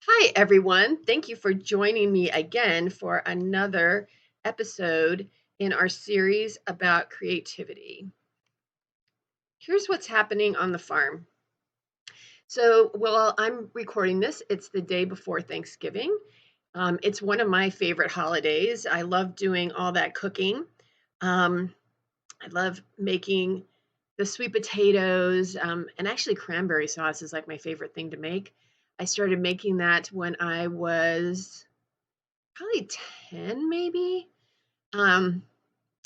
Hi, everyone. Thank you for joining me again for another episode in our series about creativity. Here's what's happening on the farm. So, while I'm recording this, it's the day before Thanksgiving. It's one of my favorite holidays. I love doing all that cooking. Um, I love making the sweet potatoes, and actually cranberry sauce is like my favorite thing to make. I started making that when I was probably 10 maybe. Um,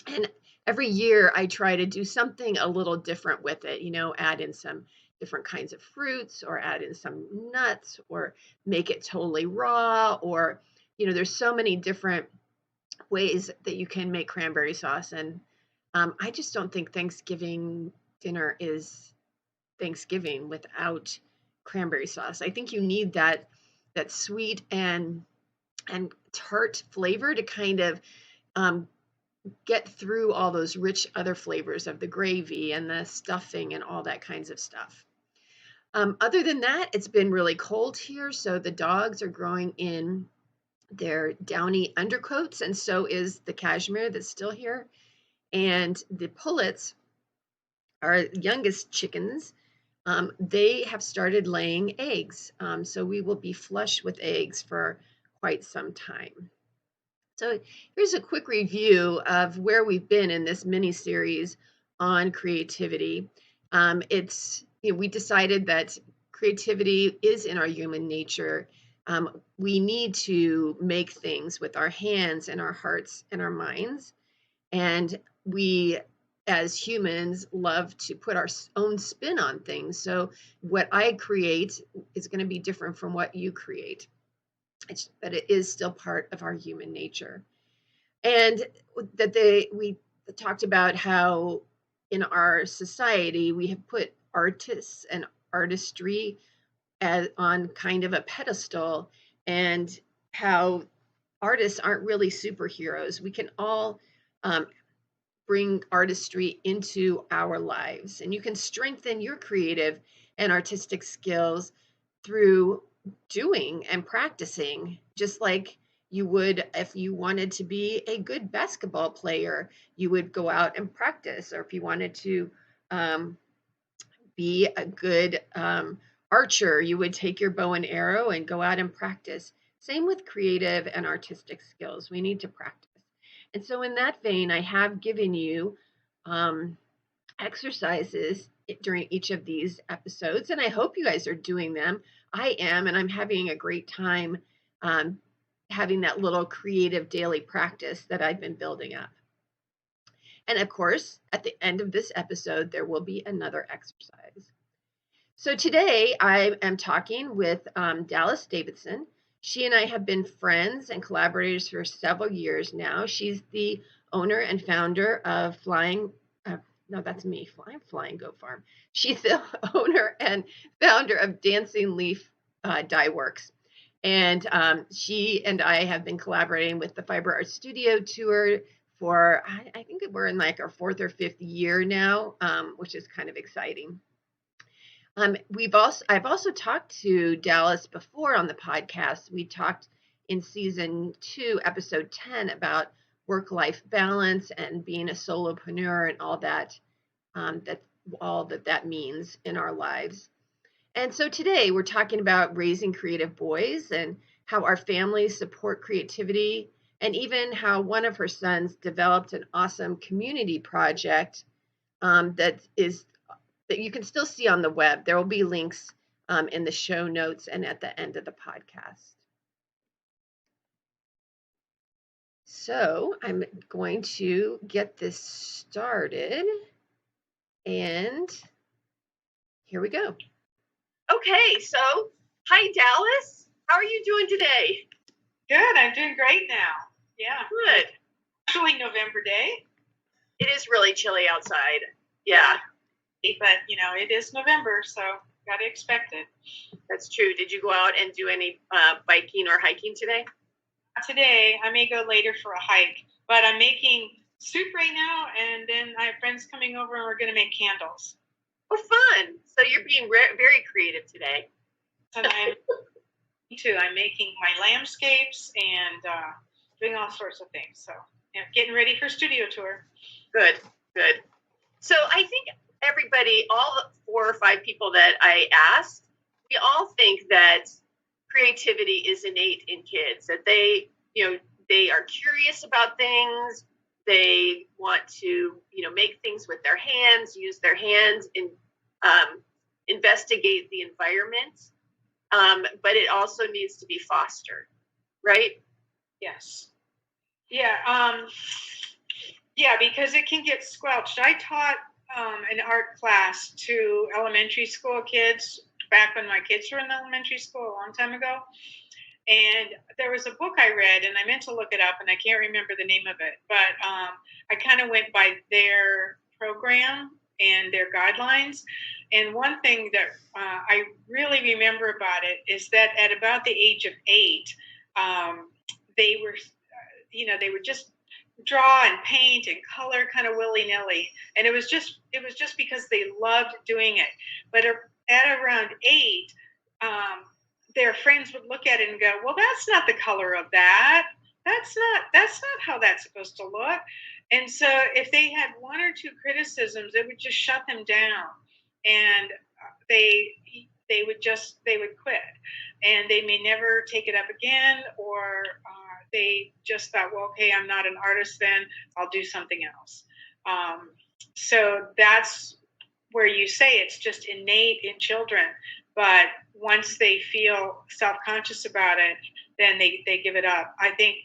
and every year I try to do something a little different with it, add in some different kinds of fruits or add in some nuts or make it totally raw or there's so many different ways that you can make cranberry sauce. And I just don't think Thanksgiving dinner is Thanksgiving without cranberry sauce. I think you need that sweet and tart flavor to kind of um, get through all those rich other flavors of the gravy and the stuffing and all that kinds of stuff. Other than that, it's been really cold here, so the dogs are growing in their downy undercoats, and so is the cashmere that's still here. And the pullets, our youngest chickens, they have started laying eggs. So we will be flush with eggs for quite some time. So here's a quick review of where we've been in this mini series on creativity. We decided that creativity is in our human nature. We need to make things with our hands and our hearts and our minds. And we, as humans, love to put our own spin on things. So what I create is going to be different from what you create. But it is still part of our human nature. And that we talked about how in our society we have put artists and artistry on kind of a pedestal, and how artists aren't really superheroes. We can all bring artistry into our lives, and you can strengthen your creative and artistic skills through doing and practicing, just like you would if you wanted to be a good basketball player. You would go out and practice, or if you wanted to um, be a good archer, you would take your bow and arrow and go out and practice. Same with creative and artistic skills. We need to practice. And so, in that vein, I have given you um, exercises during each of these episodes, and I hope you guys are doing them. I am, and I'm having a great time um, having that little creative daily practice that I've been building up. And of course, at the end of this episode, there will be another exercise. So today I am talking with Dalis Davidson. She and I have been friends and collaborators for several years now. She's the owner and founder of no, that's me, Flying Goat Farm. She's the owner and founder of Dancing Leaf Dye Works. And she and I have been collaborating with the Fiber Art Studio Tour for, I think we're in like our fourth or fifth year now, which is kind of exciting. I've also talked to Dalis before on the podcast. We talked in season 2, episode 10, about work-life balance and being a solopreneur and all that, that means in our lives. And so today we're talking about raising creative boys and how our families support creativity, and even how one of her sons developed an awesome community project that you can still see on the web. There will be links in the show notes and at the end of the podcast. So I'm going to get this started, and here we go. Okay, so hi, Dalis. How are you doing today? Good. I'm doing great now. Yeah. Good. Chilly November day. It is really chilly outside. Yeah. But, it is November, so got to expect it. That's true. Did you go out and do any biking or hiking today? Today, I may go later for a hike, but I'm making soup right now, and then I have friends coming over, and we're going to make candles. Oh, fun. So you're being very creative today. And I'm too. I'm making my landscapes and doing all sorts of things. So yeah, getting ready for studio tour. Good, good. So I think everybody, all the 4 or 5 people that I asked, we all think that creativity is innate in kids, that they, they are curious about things. They want to, make things with their hands, use their hands, and investigate the environment. But it also needs to be fostered, right? Yes. Yeah. Yeah, because it can get squelched. I taught an art class to elementary school kids back when my kids were in elementary school a long time ago. And there was a book I read, and I meant to look it up, and I can't remember the name of it. But I kind of went by their program and their guidelines. And one thing that I really remember about it is that at about the age of 8, they were, they would just draw and paint and color kind of willy-nilly, and it was just because they loved doing it. But at around 8, their friends would look at it and go, well, that's not the color of that. That's not how that's supposed to look. And so if they had 1 or 2 criticisms, it would just shut them down, and they would quit, and they may never take it up again, or they just thought, well, okay, I'm not an artist then, I'll do something else. So that's where you say it's just innate in children, but once they feel self-conscious about it, then they give it up. I think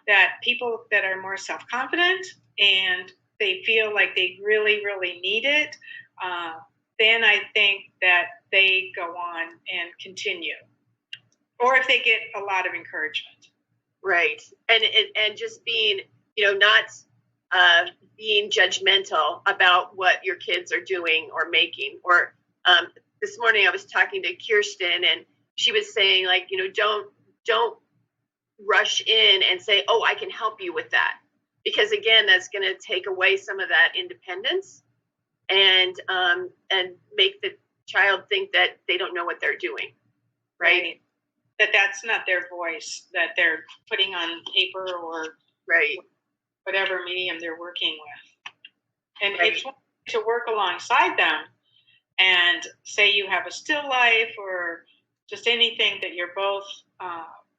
that people that are more self-confident and they feel like they really, really need it, then I think that they go on and continue. Or if they get a lot of encouragement. Right. And just being, not being judgmental about what your kids are doing or making. Or this morning I was talking to Kirsten, and she was saying, like, don't rush in and say, oh, I can help you with that. Because again, that's going to take away some of that independence and make the child think that they don't know what they're doing. Right. That's not their voice that they're putting on paper or right, whatever medium they're working with. And right. It's to work alongside them and say you have a still life or just anything that you're both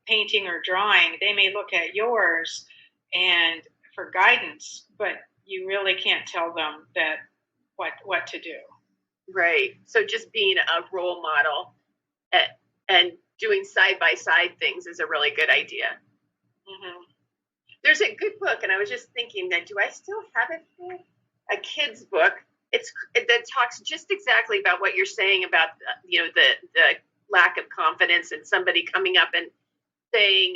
painting or drawing. They may look at yours and for guidance, but you really can't tell them that what to do. Right. So just being a role model and doing side-by-side things is a really good idea. Mm-hmm. There's a good book, and I was just thinking that, do I still have it here? A kid's book. That talks just exactly about what you're saying about, the lack of confidence and somebody coming up and saying,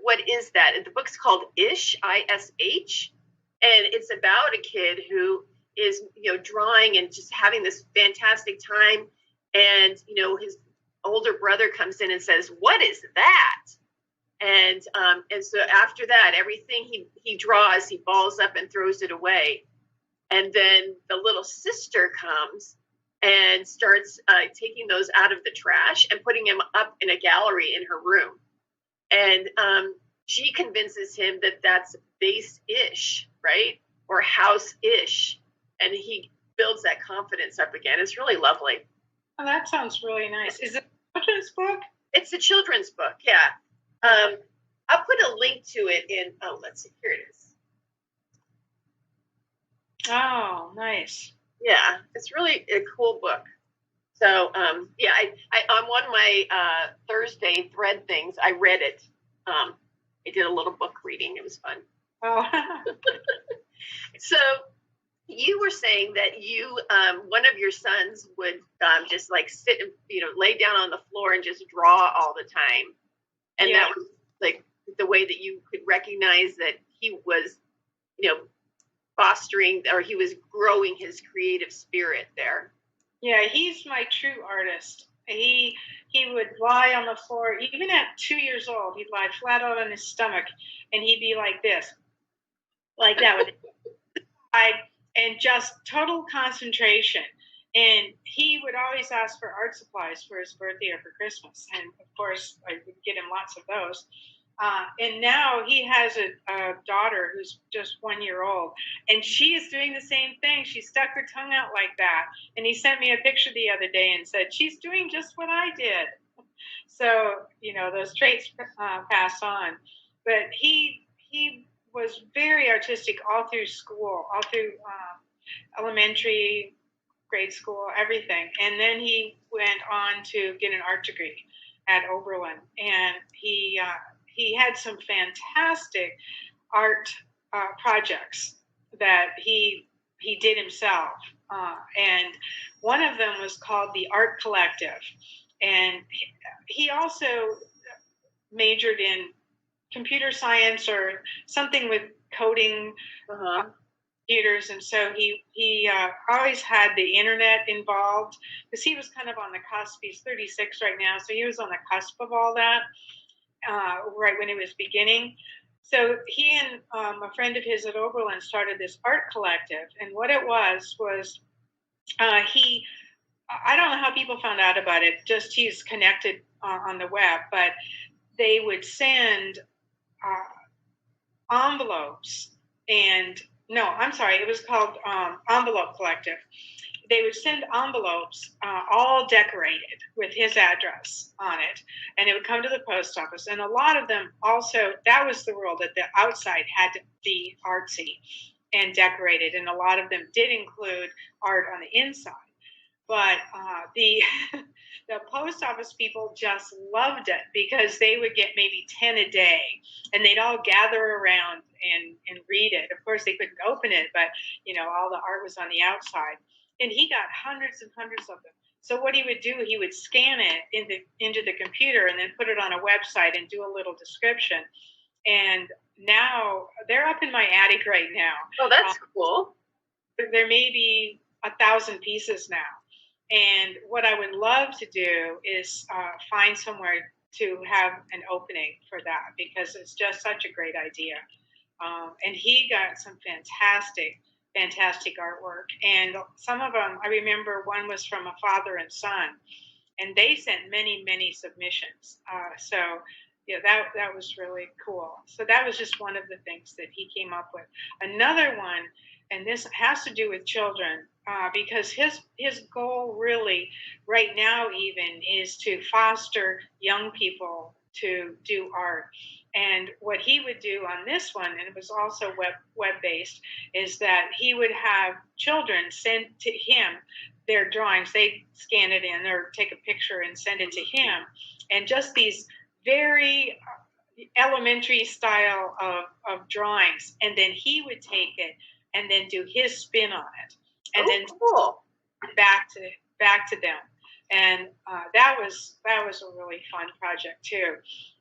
what is that? And the book's called Ish, I-S-H, and it's about a kid who is, drawing and just having this fantastic time, and, his older brother comes in and says, what is that? And so after that, everything he draws, he balls up and throws it away. And then the little sister comes and starts taking those out of the trash and putting them up in a gallery in her room. And she convinces him that that's base-ish, right? Or house-ish. And he builds that confidence up again. It's really lovely. Oh, that sounds really nice. Is it a children's book? It's a children's book, yeah. I'll put a link to it in, let's see, here it is. Oh, nice. Yeah, it's really a cool book. So, I on one of my Thursday thread things, I read it. I did a little book reading. It was fun. Oh. So, you were saying that you, one of your sons would just like sit and, lay down on the floor and just draw all the time. And yeah. That was like the way that you could recognize that he was, fostering, or he was growing his creative spirit there. Yeah, he's my true artist. He would lie on the floor, even at 2 years old, he'd lie flat out on his stomach, and he'd be like this, like that, with and just total concentration. And he would always ask for art supplies for his birthday or for Christmas. And of course, I would get him lots of those. And now he has a daughter who's just 1 year old, and she is doing the same thing. She stuck her tongue out like that. And he sent me a picture the other day and said, she's doing just what I did. So, those traits pass on. But he was very artistic all through school, all through elementary, grade school, everything. And then he went on to get an art degree at Oberlin, and he had some fantastic art projects that he did himself. And one of them was called the Art Collective. And he also majored in computer science or something with coding computers, and so he always had the internet involved, because he was kind of on the cusp. He's 36 right now, so he was on the cusp of all that right when it was beginning. So he and a friend of his at Oberlin started this art collective, and what it was he. I don't know how people found out about it. Just he's connected on the web, but they would send envelopes, and no, I'm sorry, it was called Envelope Collective. They would send envelopes all decorated with his address on it, and it would come to the post office. And a lot of them also, that was the rule, that the outside had to be artsy and decorated, and a lot of them did include art on the inside. But the the post office people just loved it, because they would get maybe 10 a day, and they'd all gather around and read it. Of course, they couldn't open it, but all the art was on the outside, and he got hundreds and hundreds of them. So what he would do, he would scan it into the computer and then put it on a website and do a little description. And now they're up in my attic right now. Oh, that's cool. There may be 1,000 pieces now. And what I would love to do is find somewhere to have an opening for that, because it's just such a great idea. And he got some fantastic artwork. And some of them, I remember one was from a father and son, and they sent many submissions. So yeah, that was really cool. So that was just one of the things that he came up with. Another one, and this has to do with children, because his goal really right now even is to foster young people to do art. And what he would do on this one, and it was also web based, is that he would have children send to him their drawings. They scan it in or take a picture and send it to him, and just these very elementary style of drawings, and then he would take it and then do his spin on it, and then cool. back to them. And that was a really fun project too.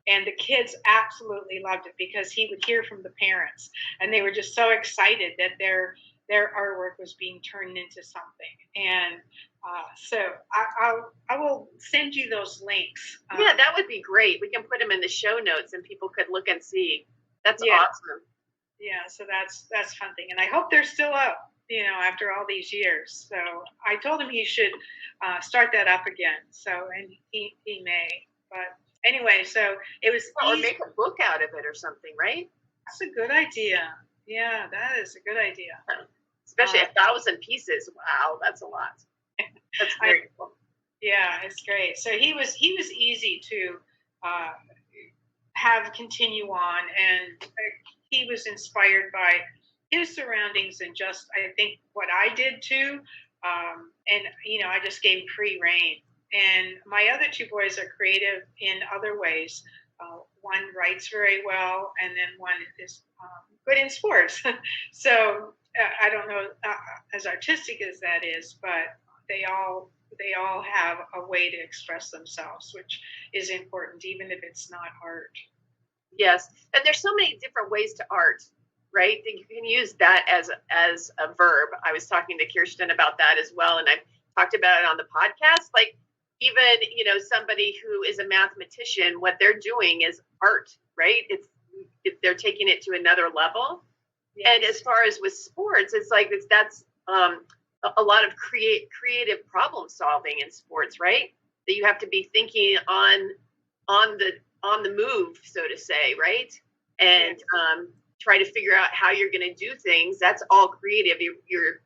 And the kids absolutely loved it, because he would hear from the parents, and they were just so excited that their artwork was being turned into something. And so I will send you those links. Yeah, that would be great. We can put them in the show notes, and people could look and see. That's awesome. Yeah, so that's fun thing, and I hope they're still up, after all these years. So I told him he should start that up again. So, and he may. But anyway, so it was. Or make a book out of it or something, right? That's a good idea. Yeah, that is a good idea. Especially 1,000 pieces. Wow, that's a lot. That's very cool. Yeah, it's great. So he was easy to have continue on, and he was inspired by his surroundings and just, I think, what I did too. And I just gave free rein. And my other two boys are creative in other ways. One writes very well, and then one is good in sports. So I don't know as artistic as that is, but they all have a way to express themselves, which is important, even if it's not art. Yes, and there's so many different ways to art, right? You can use that as a verb. I was talking to Kirsten about that as well, and I've talked about it on the podcast. Like, even somebody who is a mathematician, what they're doing is art, right? It's they're taking it to another level. Yes. And as far as with sports, it's like that's a lot of creative problem solving in sports, right? That you have to be thinking on the move, so to say, right? And try to figure out how you're going to do things. That's all creative. You're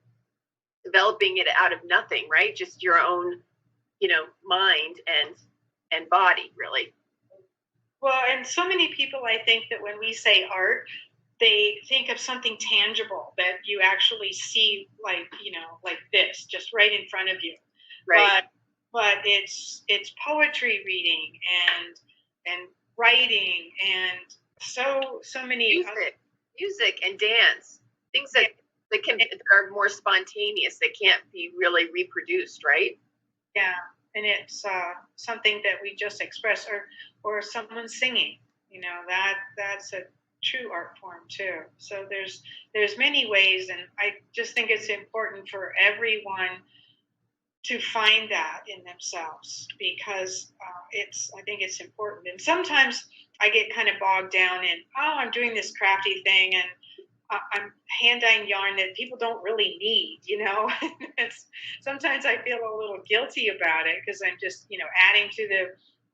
developing it out of nothing, right? Just your own, mind and body, really. Well, and so many people, I think that when we say art, they think of something tangible that you actually see, like like this, just right in front of you. Right. But it's poetry reading and writing and so many music and dance, things that are more spontaneous, that can't be really reproduced, right? Yeah, and it's something that we just express, or someone singing. That's a true art form too. So there's many ways, and I just think it's important for everyone to find that in themselves, because I think it's important. And sometimes I get kind of bogged down in, I'm doing this crafty thing, and I'm hand dyeing yarn that people don't really need. Sometimes I feel a little guilty about it, because I'm just adding to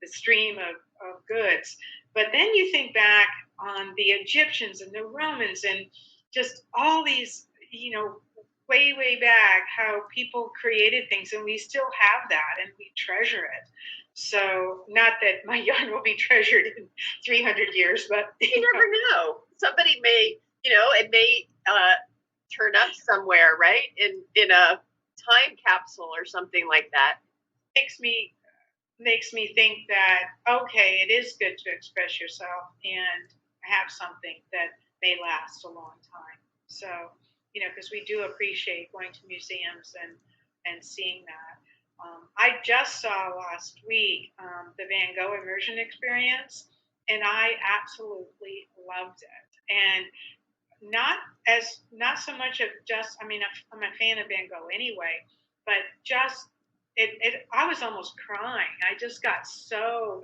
the stream of goods. But then you think back on the Egyptians and the Romans, and just all these way back, how people created things, and we still have that, and we treasure it. So, not that my yarn will be treasured in 300 years, but you never know. Somebody may, it may turn up somewhere, right? In a time capsule or something like that. Makes me think that, okay, it is good to express yourself and have something that may last a long time. So, because we do appreciate going to museums and seeing that. I just saw last week the Van Gogh immersion experience, and I absolutely loved it. And not so much of just, I'm a fan of Van Gogh anyway, but just I was almost crying. I just got so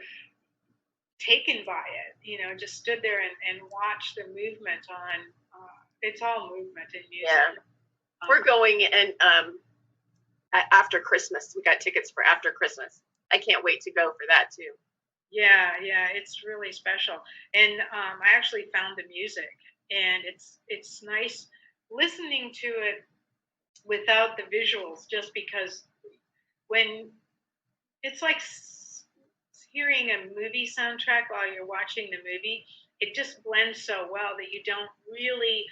taken by it, just stood there and watched the movement on, it's all movement in music. Yeah. We're going, and after Christmas, we got tickets for after Christmas. I can't wait to go for that too. Yeah, it's really special. And I actually found the music, and it's nice listening to it without the visuals, just because when it's like hearing a movie soundtrack while you're watching the movie, it just blends so well that you don't really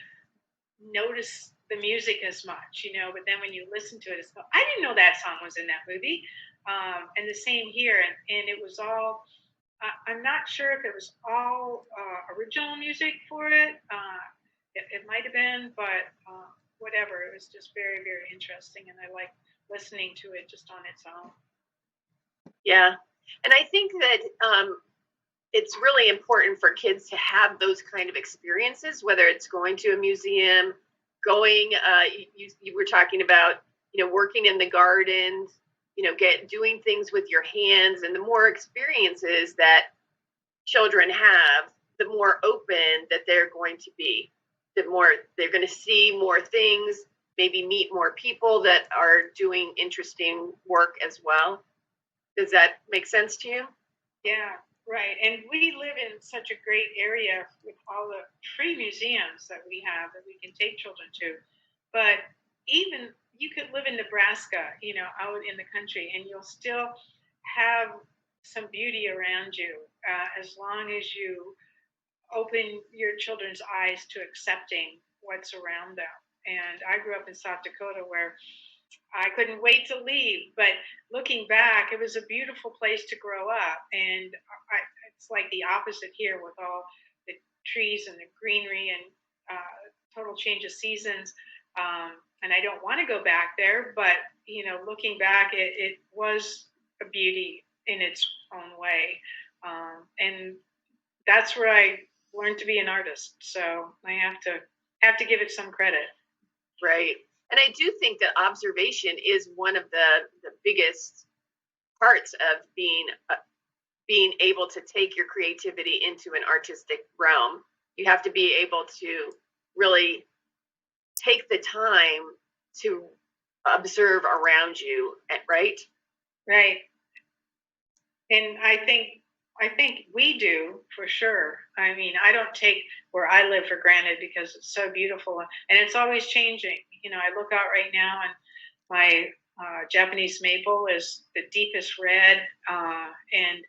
notice the music as much, but then when you listen to it, it's I didn't know that song was in that movie. And the same here, and it was all, I'm not sure if it was all original music for it. It might have been, but whatever. It was just very, very interesting, and I like listening to it just on its own. Yeah, and I think that it's really important for kids to have those kind of experiences, whether it's going to a museum, going, you were talking about, working in the garden, doing things with your hands. And the more experiences that children have, the more open that they're going to be, the more they're going to see more things, maybe meet more people that are doing interesting work as well. Does that make sense to you? Yeah, right. And we live in such a great area with all the free museums that we have that we can take children to. But even you could live in Nebraska, out in the country, and you'll still have some beauty around you, as long as you open your children's eyes to accepting what's around them. And I grew up in South Dakota, where I couldn't wait to leave. But looking back, it was a beautiful place to grow up. And it's like the opposite here, with all the trees and the greenery and total change of seasons. And I don't want to go back there, but, looking back, it was a beauty in its own way. And that's where I learned to be an artist. So I have to give it some credit. Right. And I do think that observation is one of the biggest parts of being able to take your creativity into an artistic realm. You have to be able to really take the time to observe around you, right? Right. And I think we do for sure. I mean, I don't take where I live for granted because it's so beautiful and it's always changing. I look out right now and my Japanese maple is the deepest red, and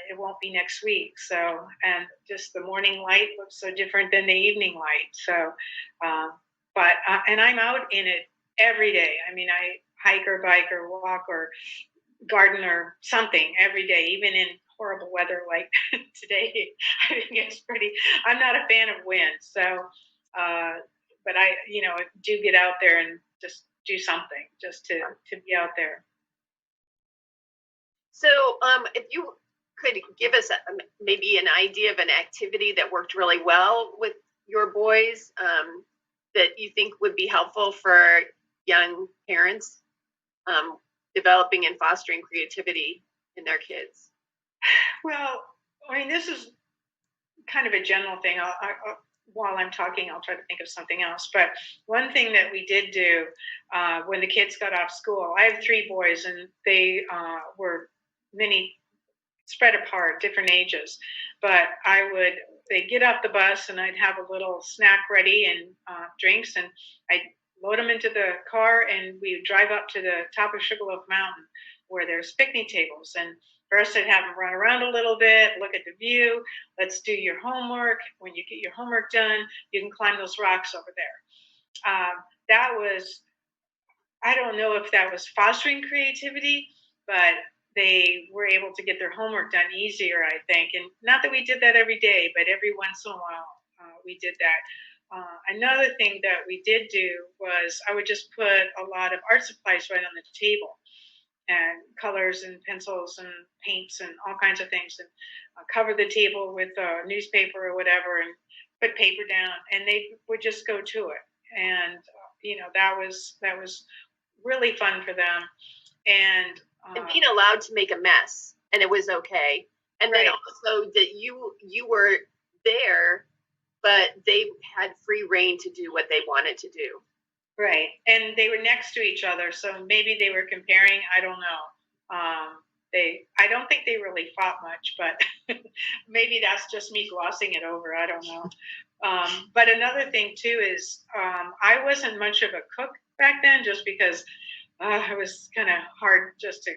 it won't be next week. So, and just the morning light looks so different than the evening light. So, um, and I'm out in it every day. I mean, I hike or bike or walk or garden or something every day, even in horrible weather like today. I think it's pretty. I'm not a fan of wind, so but I, do get out there and just do something just to be out there. So, if you could give us maybe an idea of an activity that worked really well with your boys, that you think would be helpful for young parents, developing and fostering creativity in their kids? Well, I mean, this is kind of a general thing. While I'm talking, I'll try to think of something else. But one thing that we did do when the kids got off school, I have 3 boys, and they were many spread apart, different ages. But they'd get off the bus, and I'd have a little snack ready and drinks, and I'd load them into the car, and we would drive up to the top of Sugarloaf Mountain where there's picnic tables. And first I'd have them run around a little bit, look at the view. Let's do your homework. When you get your homework done, you can climb those rocks over there. That was, I don't know if that was fostering creativity, but they were able to get their homework done easier, I think. And not that we did that every day, but every once in a while we did that. Another thing that we did do was I would just put a lot of art supplies right on the table, and colors and pencils and paints and all kinds of things, and cover the table with a newspaper or whatever, and put paper down, and they would just go to it. And that was really fun for them. And being allowed to make a mess, and it was okay. And then right. also that you were there, but they had free reign to do what they wanted to do. Right. And they were next to each other, so maybe they were comparing. I don't know. I don't think they really fought much, but maybe that's just me glossing it over. I don't know. But another thing too is I wasn't much of a cook back then, just because it was kind of hard just to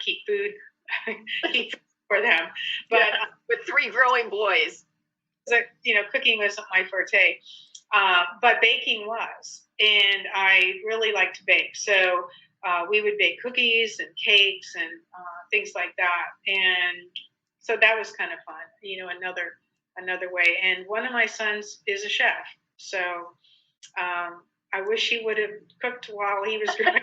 keep food for them. But with 3 growing boys, cooking wasn't my forte. But baking was, and I really liked to bake. So we would bake cookies and cakes and things like that, and so that was kind of fun. Another way. And one of my sons is a chef, so I wish he would have cooked while he was growing.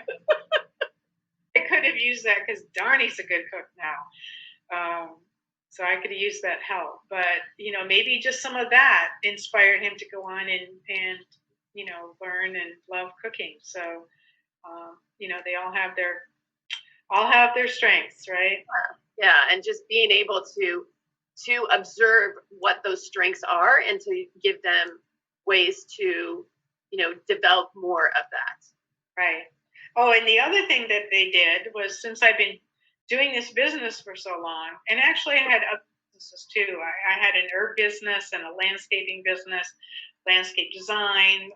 I could have used that because darn, he's a good cook now. So I could have used that help, but maybe just some of that inspired him to go on and learn and love cooking. So they all have their strengths, right? Yeah, and just being able to observe what those strengths are and to give them ways to develop more of that. Right. Oh, and the other thing that they did was, since I've been doing this business for so long, and actually I had other businesses too. I had an herb business and a landscaping business, landscape design.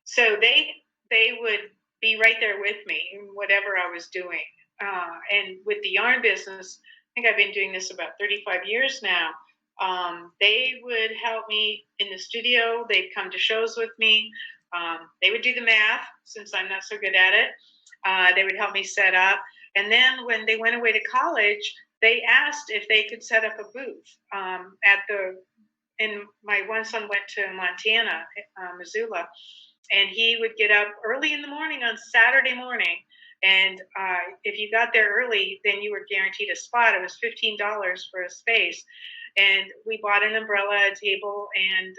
So they would be right there with me in whatever I was doing. And with the yarn business, I think I've been doing this about 35 years now. They would help me in the studio. They'd come to shows with me. They would do the math, since I'm not so good at it. They would help me set up. And then when they went away to college, they asked if they could set up a booth and my one son went to Montana, Missoula, and he would get up early in the morning on Saturday morning. And if you got there early, then you were guaranteed a spot. It was $15 for a space. And we bought an umbrella, a table, and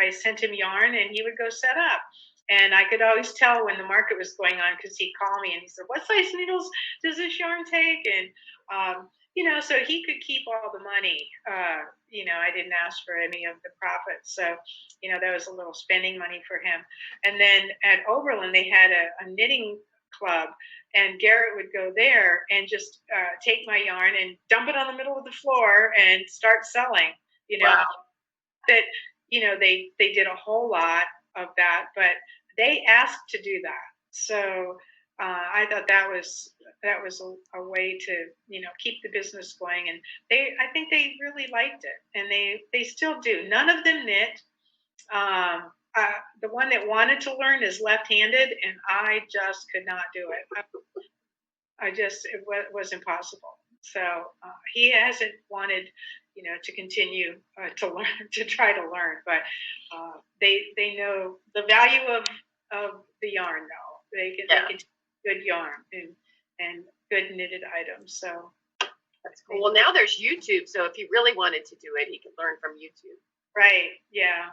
I sent him yarn, and he would go set up. And I could always tell when the market was going on, because he'd call me and he said, "What size needles does this yarn take?" And So he could keep all the money. I didn't ask for any of the profits. So, that was a little spending money for him. And then at Oberlin, they had a knitting club, and Garrett would go there and just take my yarn and dump it on the middle of the floor and start selling. Wow. That they did a whole lot of that, but they asked to do that. So I thought that was a way to keep the business going, and I think they really liked it, and they still do. None of them knit. The one that wanted to learn is left-handed, and I just could not do it. It was impossible. So he hasn't wanted, to continue to learn, to try to learn, but they know the value of the yarn. Though they can good yarn and good knitted items. So that's cool. Well, now there's YouTube, so if he really wanted to do it, he could learn from YouTube. Right. Yeah.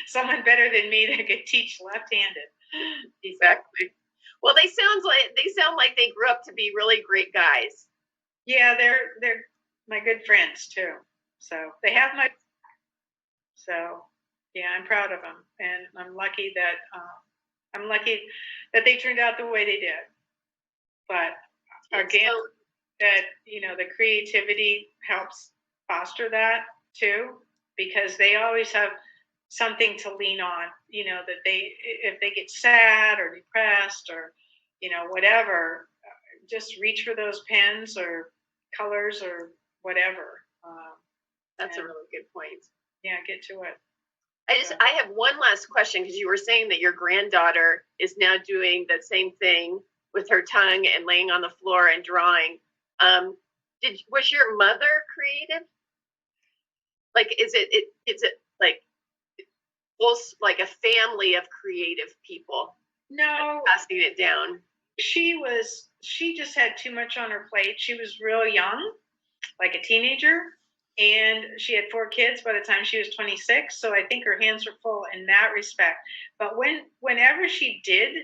Someone better than me that could teach left-handed. Exactly. Well, they sound like they grew up to be really great guys. Yeah, they're my good friends too. So they have my. So yeah, I'm proud of them, and I'm lucky that they turned out the way they did. But again, that the creativity helps foster that too, because they always have something to lean on. That if they get sad or depressed or whatever, just reach for those pens or colors or whatever. That's a really good point. Yeah, get to it. I have one last question, because you were saying that your granddaughter is now doing the same thing with her tongue and laying on the floor and drawing. Was your mother creative? Like, is it like a family of creative people? No, passing it down. She just had too much on her plate. She was real young, like a teenager, and she had 4 kids by the time she was 26. So I think her hands were full in that respect. But whenever she did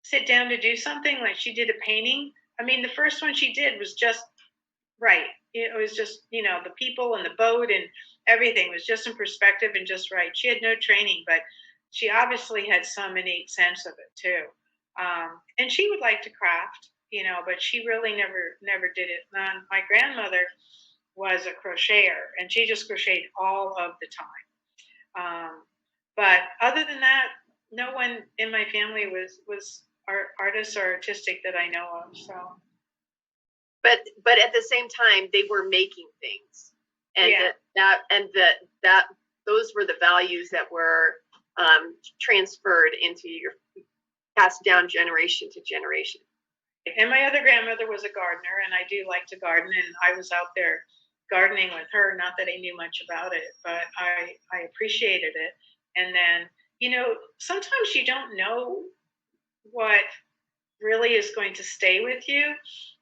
sit down to do something, like she did a painting, I mean, the first one she did was just right. It was just, the people and the boat and everything was just in perspective and just right. She had no training, but she obviously had some innate sense of it too. And she would like to craft, but she really never did it. My grandmother was a crocheter, and she just crocheted all of the time. But other than that, no one in my family was artists or artistic that I know of. So, but at the same time, they were making things, and those were the values that were transferred into your passed down generation to generation. And my other grandmother was a gardener, and I do like to garden, and I was out there gardening with her. Not that I knew much about it, but I appreciated it. And then, sometimes you don't know what really is going to stay with you.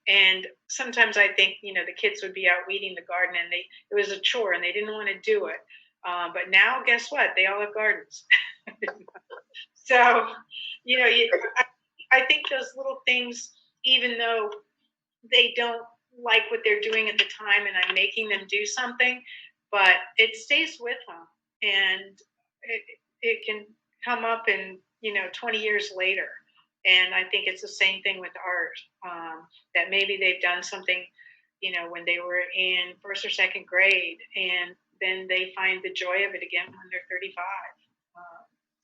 And sometimes I think, the kids would be out weeding the garden, and it was a chore and they didn't want to do it. But now, guess what? They all have gardens. So, I think those little things, even though they don't like what they're doing at the time, and I'm making them do something, but it stays with them, and it can come up in 20 years later. And I think it's the same thing with art, that maybe they've done something when they were in 1st or 2nd grade, and then they find the joy of it again when they're 35,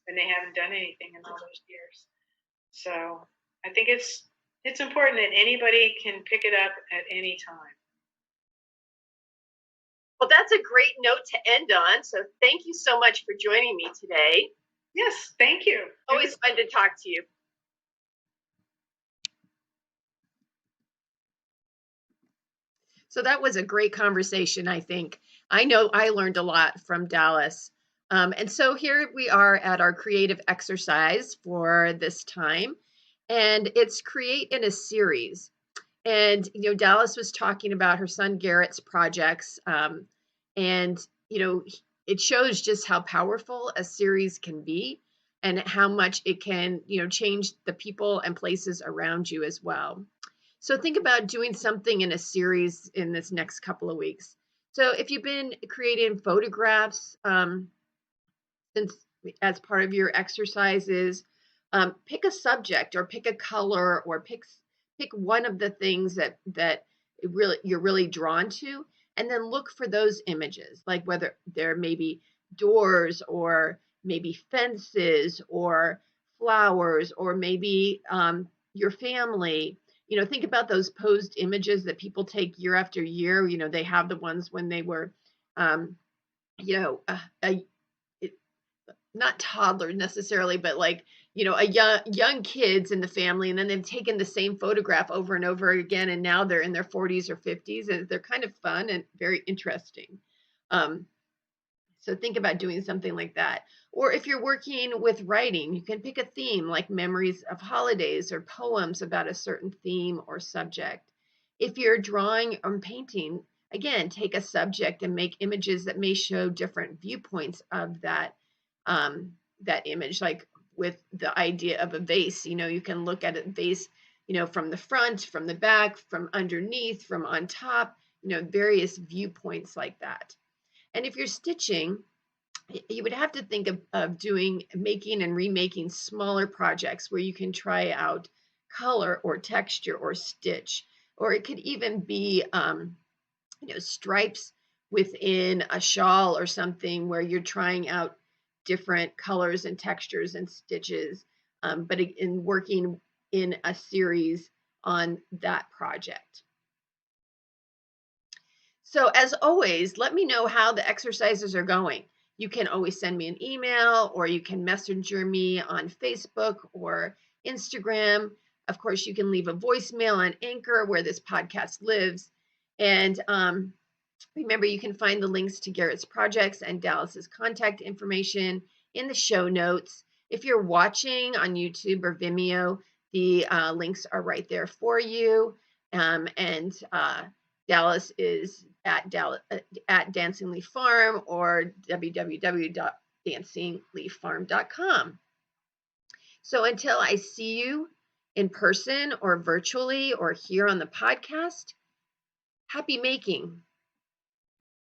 and they haven't done anything in all those years. So I think it's important that anybody can pick it up at any time. Well, that's a great note to end on. So thank you so much for joining me today. Yes, thank you. Always fun to talk to you. So that was a great conversation, I think. I know I learned a lot from Dalis. And so here we are at our creative exercise for this time. And it's create in a series. And, Dalis was talking about her son Garrett's projects. And, it shows just how powerful a series can be, and how much it can, change the people and places around you as well. So think about doing something in a series in this next couple of weeks. So if you've been creating photographs since as part of your exercises, pick a subject or pick a color or pick one of the things that you're really drawn to, and then look for those images, like whether there may be doors or maybe fences or flowers or maybe your family. Think about those posed images that people take year after year. They have the ones when they were um, a not toddler necessarily, but like, a young kids in the family, and then they've taken the same photograph over and over again, and now they're in their 40s or 50s, and they're kind of fun and very interesting. Um, so think about doing something like that. Or if you're working with writing, you can pick a theme like memories of holidays or poems about a certain theme or subject. If you're drawing or painting, again, take a subject and make images that may show different viewpoints of that image. Like with the idea of a vase, you can look at a vase, from the front, from the back, from underneath, from on top, various viewpoints like that. And if you're stitching, you would have to think of making and remaking smaller projects where you can try out color or texture or stitch, or it could even be stripes within a shawl or something where you're trying out different colors and textures and stitches, but in working in a series on that project. So as always, let me know how the exercises are going. You can always send me an email, or you can messenger me on Facebook or Instagram. Of course, you can leave a voicemail on Anchor, where this podcast lives. And remember, you can find the links to Garrett's projects and Dalis's contact information in the show notes. If you're watching on YouTube or Vimeo, the links are right there for you. And Dalis is at Dancing Leaf Farm, or www.dancingleaffarm.com. So until I see you in person or virtually or here on the podcast, happy making.